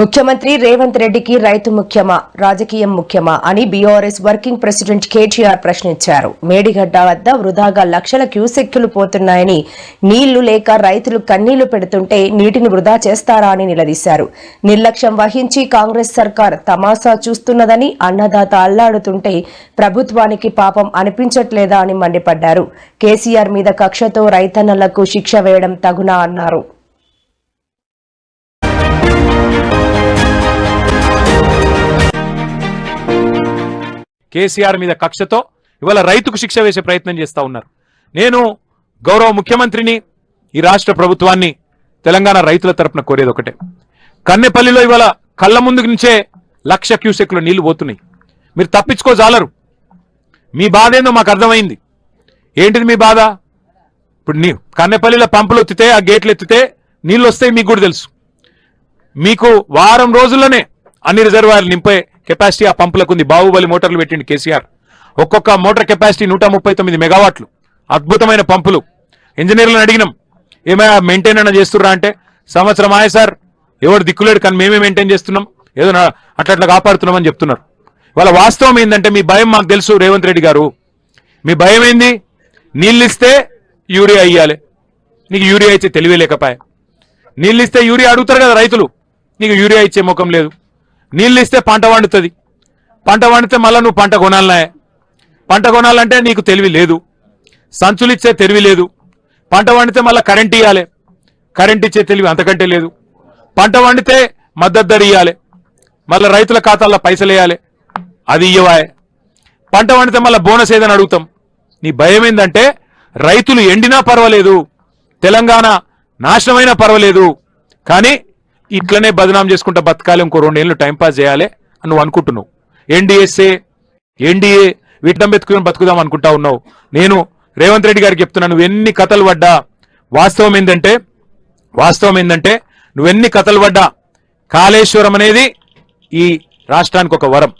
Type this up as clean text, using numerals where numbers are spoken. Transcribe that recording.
ముఖ్యమంత్రి రేవంత్ రెడ్డికి రైతు ముఖ్యమా రాజకీయం ముఖ్యమా అని బీఆర్ఎస్ వర్కింగ్ ప్రెసిడెంట్ కేటీఆర్ ప్రశ్నించారు. మేడిగడ్డ వద్ద వృధాగా లక్షల క్యూసెక్కులు పోతున్నాయని, నీళ్లు లేక రైతులు కన్నీళ్లు పెడుతుంటే నీటిని వృధా చేస్తారా అని నిలదీశారు. నిర్లక్ష్యం వహించి కాంగ్రెస్ సర్కార్ తమాషా చూస్తున్నదని, అన్నదాత అల్లాడుతుంటే ప్రభుత్వానికి పాపం అనిపించట్లేదా అని మండిపడ్డారు. కేసీఆర్ మీద కక్షతో రైతన్నలకు శిక్ష వేయడం తగునా అన్నారు. కేసీఆర్ మీద కక్షతో ఇవాళ రైతుకు శిక్ష వేసే ప్రయత్నం చేస్తా ఉన్నారు. నేను గౌరవ ముఖ్యమంత్రిని, ఈ రాష్ట్ర ప్రభుత్వాన్ని, తెలంగాణ రైతుల తరపున కోరేది ఒకటే. కన్నెపల్లిలో ఇవాళ కళ్ళ ముందుకు నుంచే 1,00,000 క్యూసెక్లు నీళ్లు పోతున్నాయి. మీరు తప్పించుకోజాలరు. మీ బాధ ఏందో మాకు అర్థమైంది. ఏంటిది మీ బాధ? ఇప్పుడు కన్నెపల్లిలో పంపులు ఎత్తితే, ఆ గేట్లు ఎత్తితే నీళ్ళు వస్తాయి, మీకు కూడా తెలుసు. మీకు వారం రోజుల్లోనే అన్ని రిజర్వాయర్లు నింపే కెపాసిటీ ఆ పంపులకు ఉంది. బాహుబలి మోటార్లు పెట్టింది కేసీఆర్. ఒక్కొక్క మోటార్ కెపాసిటీ 139 మెగావాట్లు. అద్భుతమైన పంపులు. ఇంజనీర్లను అడిగినాం, ఏమైనా మెయింటైన్ అయినా చేస్తుర్రా అంటే, సంవత్సరం ఆయే సార్, ఎవరు దిక్కులేడు, కానీ మేమే మెయింటైన్ చేస్తున్నాం, ఏదో అట్లా కాపాడుతున్నామని చెప్తున్నారు. వాళ్ళ వాస్తవం ఏంటంటే, మీ భయం మాకు తెలుసు రేవంత్ రెడ్డి గారు. మీ భయం ఏంది? నీళ్ళు ఇస్తే యూరియా ఇయ్యాలి. నీకు యూరియా ఇచ్చే తెలివే లేకపోయా. నీళ్ళు ఇస్తే యూరియా అడుగుతారు కదా రైతులు, నీకు యూరియా ఇచ్చే ముఖం లేదు. నీళ్ళు ఇస్తే పంట వండుతుంది. పంట వండితే మళ్ళీ నువ్వు పంట కొనాలనే. పంట కొనాలంటే నీకు తెలివి లేదు. సంచులు ఇచ్చే తెలివి లేదు. పంట వండితే మళ్ళీ కరెంట్ ఇవ్వాలి. కరెంట్ ఇచ్చే తెలివి అంతకంటే లేదు. పంట వండితే మద్దతు ధర ఇవ్వాలి. మళ్ళీ రైతుల ఖాతాల్లో పైసలు వేయాలి, అది ఇవ్వాయే. పంట వండితే మళ్ళీ బోనస్ ఏదని అడుగుతాం. నీ భయం ఏంటంటే, రైతులు ఎండినా పర్వాలేదు, తెలంగాణ నాశనమైనా పర్వాలేదు, కానీ ఇట్లనే బదనాం చేసుకుంటా బతకాలి, ఇంకో 2 ఏళ్ళు టైంపాస్ చేయాలి అని నువ్వు అనుకుంటున్నావు. ఎన్డీఏ వీటిని బతుకుని బతుకుదాం అనుకుంటా ఉన్నావు. నేను రేవంత్ రెడ్డి గారికి చెప్తున్నా, నువ్వు ఎన్ని కథలు పడ్డా, వాస్తవం ఏంటంటే నువ్వెన్ని కథలు పడ్డా, కాళేశ్వరం అనేది ఈ రాష్ట్రానికి ఒక వరం.